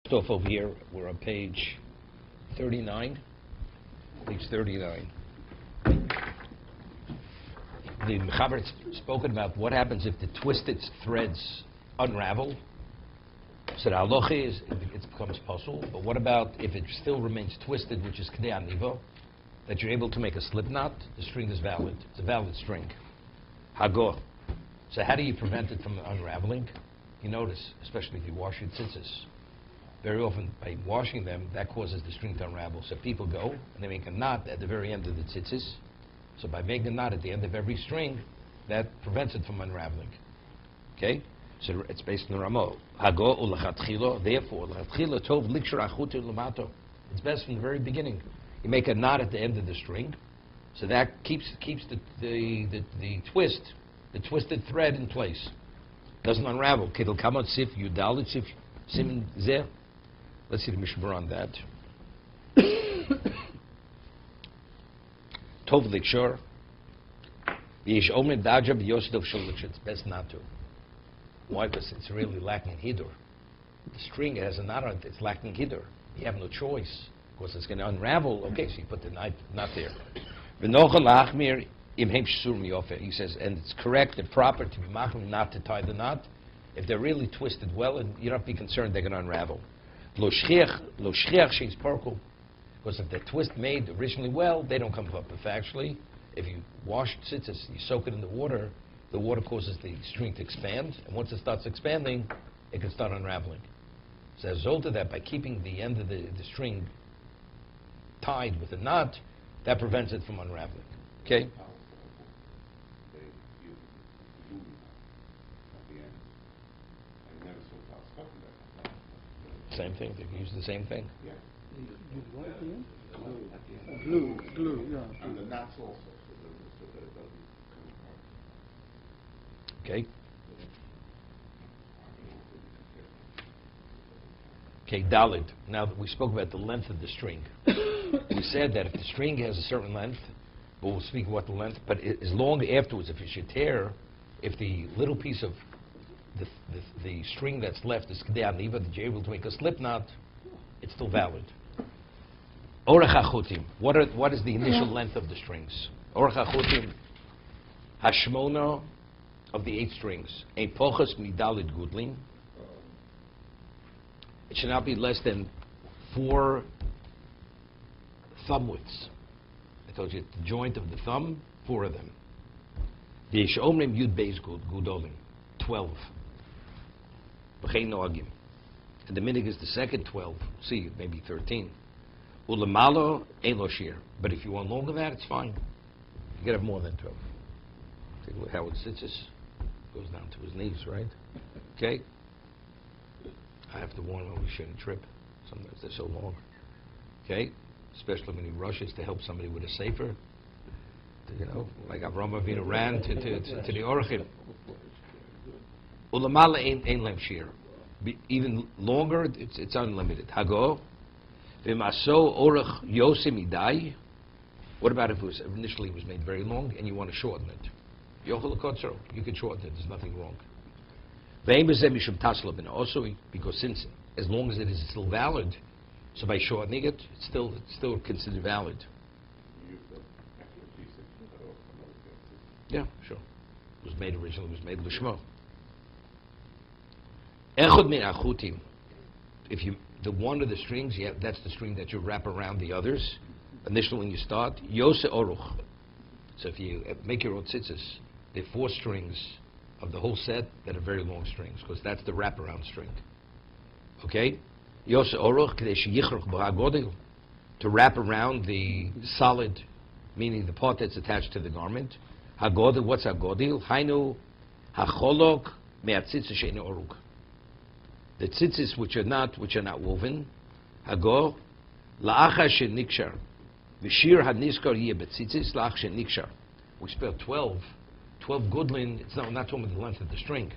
Stuff over here, we're on page 39. Page 39. The Mechaber spoken about what happens if the twisted threads unravel. So the halacha is it becomes puzzle. But what about if it still remains twisted, which is k'dei aniva, that you're able to make a slip knot? The string is valid. It's a valid string. Hago. So how do you prevent it from unraveling? You notice, especially if you wash your tzitzis, very often by washing them, that causes the string to unravel. So people go and they make a knot at the very end of the tzitzis. So by making a knot at the end of every string, that prevents it from unraveling. Okay? So it's based on the Ramo. Hago u'lechatchilo. Therefore, lechatchilo tov likshur achutu l'mato. It's best from the very beginning. You make a knot at the end of the string, so that keeps the twist, the twisted thread in place. Doesn't unravel. Kedel kamot sif yudalit sif simin zeh. Let's see the Mishna Berura on that. Tov likshur. V'yish omer daja b'yosdov shel likshur. It's best not to. Why? Because it's really lacking hidur. The string has a knot on it. It's lacking hidur. You have no choice. Of course, it's going to unravel. Okay, so you put the knot there. He says, and it's correct and proper to be machmir not to tie the knot. If they're really twisted well, and you don't have to be concerned they're going to unravel. Because if they're made originally well, they don't come up. If actually, if you wash tzitzis, you soak it in the water causes the string to expand, and once it starts expanding, it can start unraveling. So as a result of that, by keeping the end of the string tied with a knot, that prevents it from unraveling. Okay? Same thing. They use the same thing. Yeah. Glue, yeah. And the knots also, so that it doesn't come apart. Okay. Okay, Dalit. Now that we spoke about the length of the string, we said that if the string has a certain length, but we'll speak about the length, but as long afterwards, if it should tear, if the little piece of the string that's left is k'dei aniva, that you're able to make a slip knot, it's still valid. Orach hachutim. What is the initial length of the strings? Orach hachutim, hashmona of the 8 strings. Ein pochas midalid gudlin. It should not be less than 4 thumb widths. I told you, the joint of the thumb, 4 of them. The Omrim Yud Beis Gudolim, 12. B'chein Noagim. And the minig is the second 12. See, maybe 13. Ulamalo Ein Lo Shir. But if you want longer than that, it's fine. You can have more than 12. Take a look how it sits. Goes down to his knees, right? Okay? I have to warn him we shouldn't trip. Sometimes they're so long. Okay? Especially when he rushes to help somebody with a sefer. You know, like Avraham Avinu ran to the Orchim. Ulamala ein lem shir. Even longer, it's unlimited. Hago. V'maso orach yosim idai. What about if it was initially made very long and you want to shorten it? Yochel kotzro. You can shorten it. There's nothing wrong. Also, because since as long as it is still valid, so by shortening it, it's still considered valid. Yeah, sure. It was made originally. It was made l'shmo. Echad min achutim. If the one of the strings, that's the string that you wrap around the others. Initially, when you start, yose oruch. So if you make your own tzitzis, there are 4 strings of the whole set that are very long strings, because that's the wraparound string. Okay? Yos Oroch to wrap around the solid, meaning the part that's attached to the garment. Hagodil, what's Hagodil? Hainu Hacholok me'atzitzis she'eino oruk. The tzitzis which are not woven. Hago la'achar she'nikshar. V'shir haniskar yeh betzitzis la'ach she'nikshar. We spell 12 gudlin, it's not talking about the length of the string,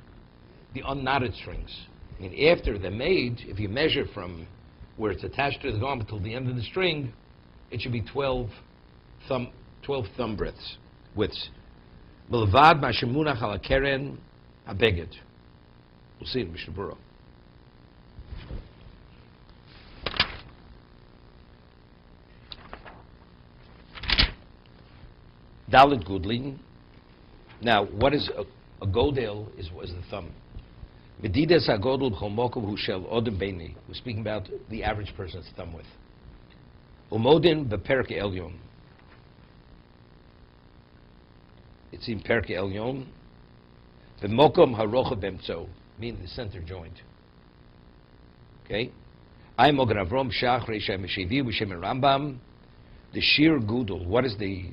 the unknotted strings. I mean, after they're made, if you measure from where it's attached to the garment till the end of the string, it should be 12 thumb widths. Milvad mashemunach ala keren habeged. We'll see in Mishna Berura. Dalit Gudlin. Now, what is a godel was the thumb. Medidas hagodel b'chomokum hu shel odem beini. We're speaking about the average person's thumb width. Umodin beperke elyon. It's in perke elyon. V'mokom harocha bemtzo, meaning the center joint. Okay? I Mogen Avrom Shach Reisha Meshevi B'Shem Rambam. The sheer gudel. What is the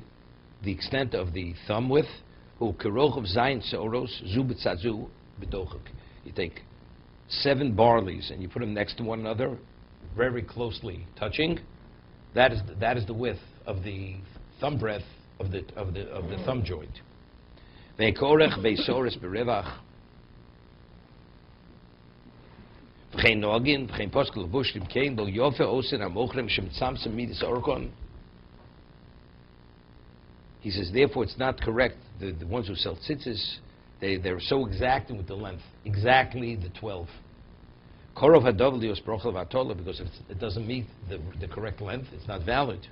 extent of the thumb width? Hu kerochav zayin seoros zu b'tzazu b'dochak. You take 7 barleys and you put them next to one another, very closely touching. That is the width of the thumb breadth of the thumb joint. Ve'korech ve'soros berevach. V'chein noagin v'chein poskel levushim kein lo yofe osin amochrem shemtzamtzem midas orkon. He says, therefore, it's not correct. The ones who sell tzitzis, they're so exacting with the length, exactly the 12. Korov hadov lios brochel v'atola, because if it doesn't meet the correct length, it's not valid.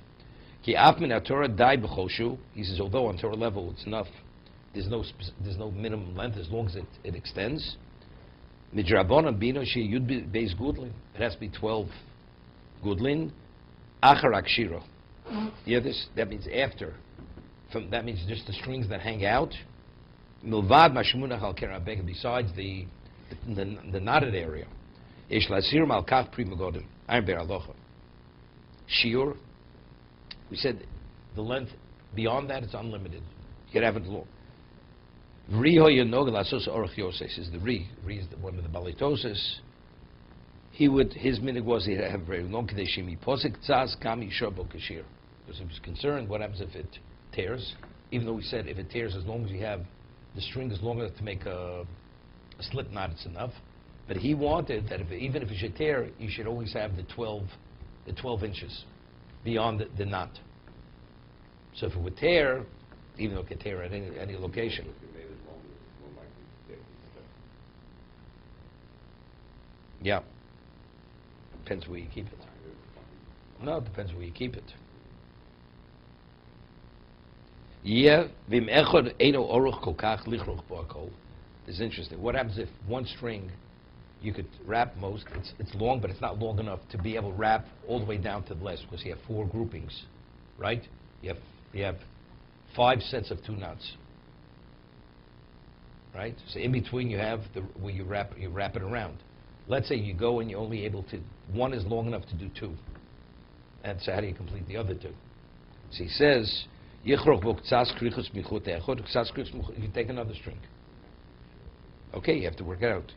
Ki af min haTorah dai b'choshu. He says, although on Torah level it's enough, there's no minimum length as long as it extends. Midrabanan bino she yud beis gudlin. It has to be 12 gudlin. Achar akshiro. You hear this? That means after. That means just the strings that hang out. Milvad mashmunach al kerabega. Besides the knotted area. Ish lasir malkach pri megodim. Iron bear alocha. Shiur. We said the length beyond that is unlimited. You can have it long. Vriho yonog lasos orach yoses is the Ri. Ri is one of the balitoses. His minig was he'd have very long kadeshimi posik tzaz kami shobo kashir. Because he was concerned what happens if it tears. Even though we said if it tears, as long as you have the string is long enough to make a slip knot, it's enough. But he wanted that even if it should tear, you should always have the 12 inches beyond the knot. So if it would tear, even though it could tear at any location. Yeah. Depends where you keep it. No, it depends where you keep it. It's interesting. What happens if one string you could wrap most? It's long, but it's not long enough to be able to wrap all the way down to the last because you have 4 groupings, right? You have 5 sets of 2 knots, right? So in between you have where you wrap it around. Let's say you go and you're only able to, one is long enough to do 2, and so how do you complete the other 2? So he says. You take another string. Okay, you have to work it out.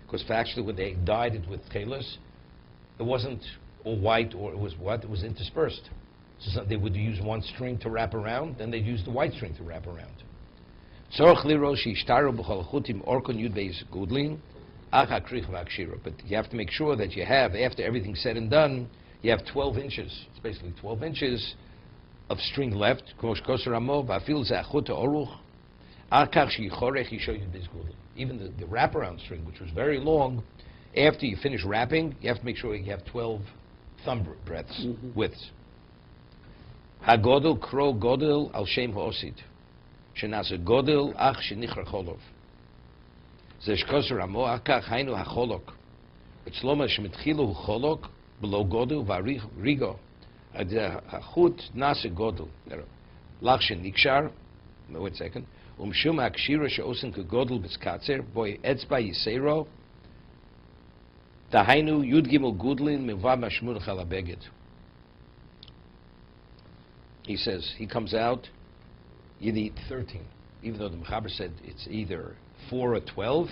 Because actually when they dyed it with tchelos, it wasn't all white, or it was what? It was interspersed. So they would use one string to wrap around, then they'd use the white string to wrap around. But you have to make sure that you have, after everything's said and done, you have 12 inches. It's basically 12 inches of string left. Even the wraparound string, which was very long, after you finish wrapping, you have to make sure you have 12 thumb breadths, widths. Hagodel kro godel al shem ha'osid. Shenasa godel ach shenichra cholov. Zeshkoser amo akach hainu hacholok. Etzloma shemitchilu hu cholok below godel varigo. Hachut nase godel. Lach shenikshar. Wait a second. Shum akshira sheosin kegodel b'tzkatzer boy etzba yisero. Dahainu yud gimel gudlin mivav mashmur chalabeged. He says, he comes out, you need 13. Even though the Mechaber said it's either 4 or 12,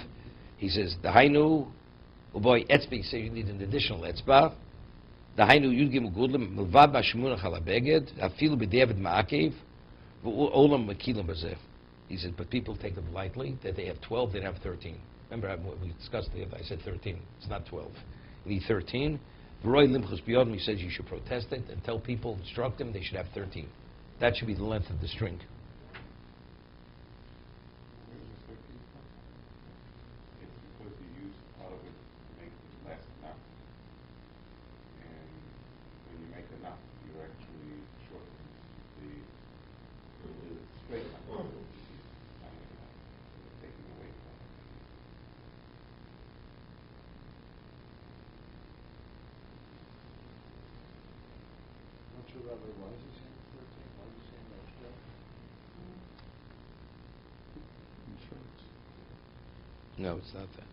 he says, the Hainu, uboy etzba, so you need an additional etzba. The Hainu yudgim gudlim, milvad bashmuna chalabeged, afilu b'devid ma'akev, v'olam makilim bazeh. He said, but people take them lightly, that they have 12, they don't have 13. Remember, we discussed it, I said 13, it's not 12. You need 13. V'roi limchus b'yodim, he says you should protest it and tell people, instruct them, they should have 13. That should be the length of the string. No, it's not that.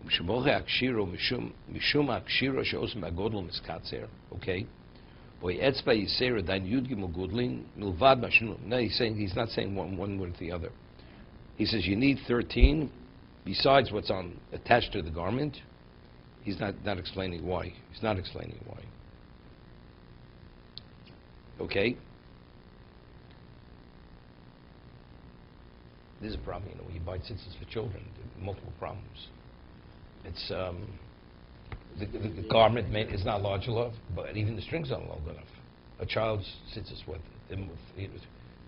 Mishum akshiro she'osem agodol miskatzer. Okay. Boy, etzba yisera dain yud gimel gudlin milvad mashnu. No, he's not saying one word or the other. He says you need 13 besides what's attached to the garment. He's not explaining why. He's not explaining why. Okay. This is a problem, when you buy tzitzis for children, there are multiple problems. It's the garment is not large enough, but even the strings aren't long enough. A child's tzitzis,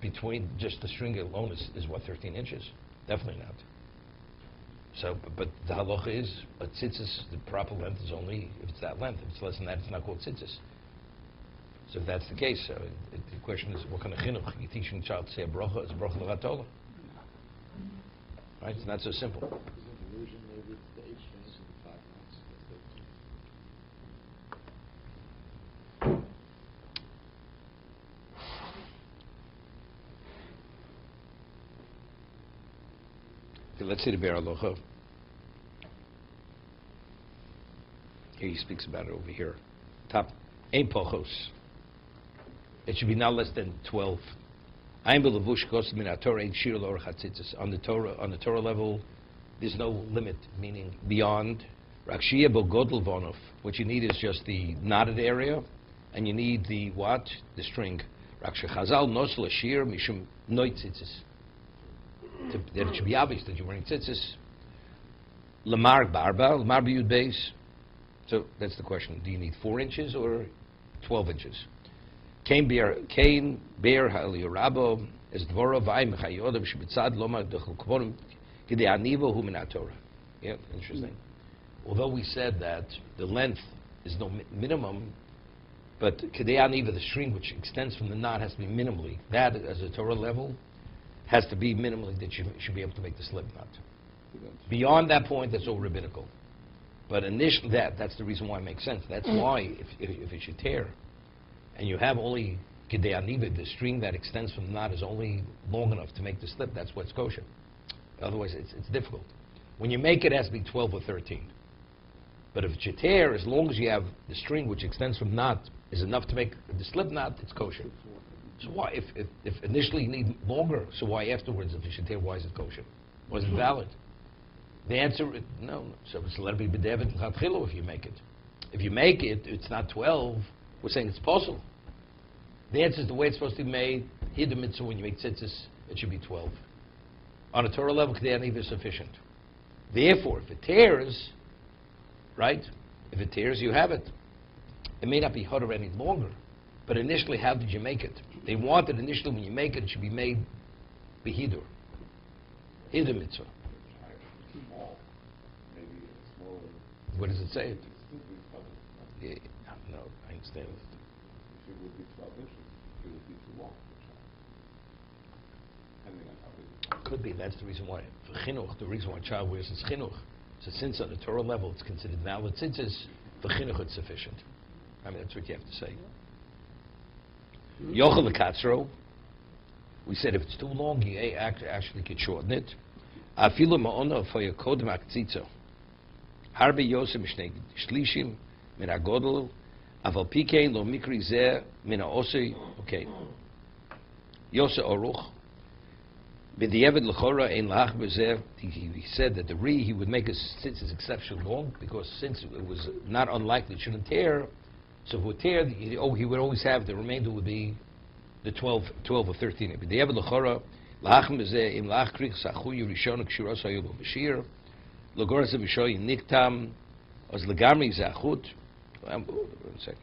between just the string alone is 13 inches? Definitely not. So, but the halacha is, a tzitzis, the proper length is only if it's that length. If it's less than that, it's not called tzitzis. So if that's the case, the question is, what kind of chinuch? You teaching the child to say a bracha, it's a bracha l'chatola. Right? It's not so simple. Is it an illusion? Maybe it's the 8 strings and the 5 knots. Okay, let's see the Be'er Halacha. Here he speaks about it over here. Top, ein pochos. It should be not less than 12. On the Torah level, there's no limit, meaning beyond. What you need is just the knotted area, and you need the what? The string. That it should be obvious that you're wearing tzitzis. Lamar barba, lamar biyud beis. So that's the question. Do you need 4 inches or 12 inches? Kain bear ha'eliyarabo is dvora v'ay mechayodav shebitzad lomar dechol kvorim kidei anivo hu min Torah. Yeah, interesting. Although we said that the length is no minimum, but kidei aniva, the string which extends from the knot, has to be minimally. That, as a Torah level, has to be minimally that you should be able to make the slip knot. Beyond that point, that's all rabbinical. But initially, that's the reason why it makes sense. That's why if it should tear, and you have only kidei aniva, the string that extends from the knot is only long enough to make the slip, that's what's kosher. Otherwise, it's difficult. When you make it, it has to be 12 or 13. But if it should tear, as long as you have the string which extends from knot is enough to make the slip knot, it's kosher. So why, if initially you need longer, so why afterwards, if it should tear, why is it kosher? Was it valid? The answer is no. So it's let it be b'devet l'chatchilo if you make it. If you make it, it's not 12. We're saying it's possible. The answer is the way it's supposed to be made. Here the mitzvah, when you make tzitzis, it should be 12. On a Torah level, k'dei aniva is sufficient. Therefore, if it tears, right? If it tears, you have it. It may not be hotter any longer, but initially, how did you make it? They wanted initially when you make it, it should be made behidur. Hidur mitzvah. Small. Maybe smaller. What does it say? It's still be 12. Yeah, no, I understand. If it would be 12 inches, it would be too long for a child. Depending on how big the Could be. That's the reason why. For chinuch, the reason why a child wears is chinuch. So since on the Torah level it's considered valid tzitzis, for chinuch it's sufficient. I mean, that's what you have to say. Yochel lekatzro. We said if it's too long, you actually could shorten it. Afilu ma'ona for kodem aktzitzo. Harbe yosem shnei shlishim min agodol. Aval pikein lo mikri zeh min haosei. Okay. Yose oruch. B'diavad l'chora ein lach b'zeh. He said that he would make his tzitzis exceptionally long because since it was not unlikely it shouldn't tear. So if it would tear, he would always have the remainder would be the 12 or 13. B'diavad l'chora lach b'zeh im lach krich sachu yirishon k'shuros hayulu b'shir l'goras b'shoy niktam os legamri zachut. 1 second.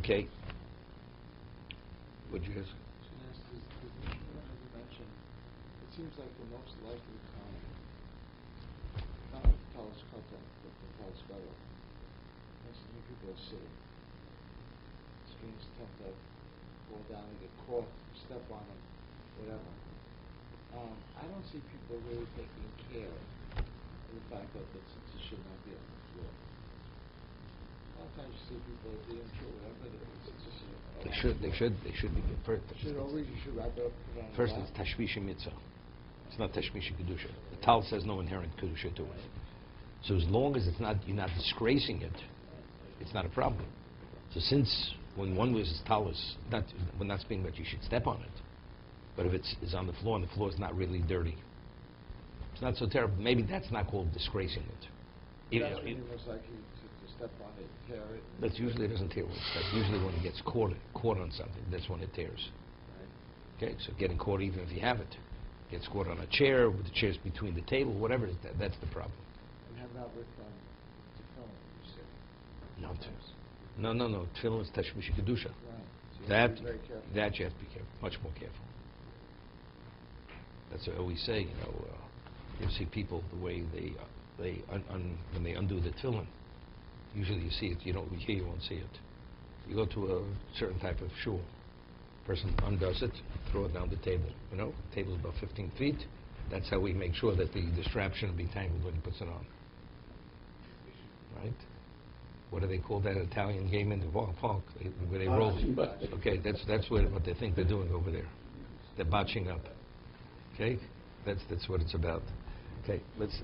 Okay. What'd you ask? As you mentioned, it seems like the most likely time, not with the Talis Katan, but the Talis Berura, most of the people are sitting. Students tend to fall down and get caught, step on them, whatever. I don't see people really taking care of the fact that the tzitzis should not be on the floor. A lot of times you see people being true, whatever, the tzitzis are They should be first. you should wrap it up, put it on First, the it's lap. tashmish mitzvah. It's not tashmish kedusha. The tal says no inherent kedusha to it. So as long as you're not disgracing it, it's not a problem. So since when one was talis, we're not speaking about you should step on it, but if it's on the floor and the floor is not really dirty, it's not so terrible. Maybe that's not called disgracing it. That's when you're most likely to step on it, tear it. That usually doesn't tear. That's usually when it gets caught on something. That's when it tears. Right. Okay, so getting caught even if you have it, gets caught on a chair with the chairs between the table, whatever. That's the problem. And how about with the film, you say? No, no. Tefillin is tashmish kedusha. Right. So you That have to be very careful. that you have to be careful, much more careful. That's what I always say. You see people the way they when they undo the tefillin. Usually you see it. You don't here. You won't see it. You go to a certain type of shul. Person undoes it, throw it down the table. Table's about 15 feet. That's how we make sure that the strap shouldn't be tangled when he puts it on. Right? What do they call that Italian game in the park where they roll? Okay, that's what they think they're doing over there. They're botching up. Okay, that's what it's about. Okay, let's.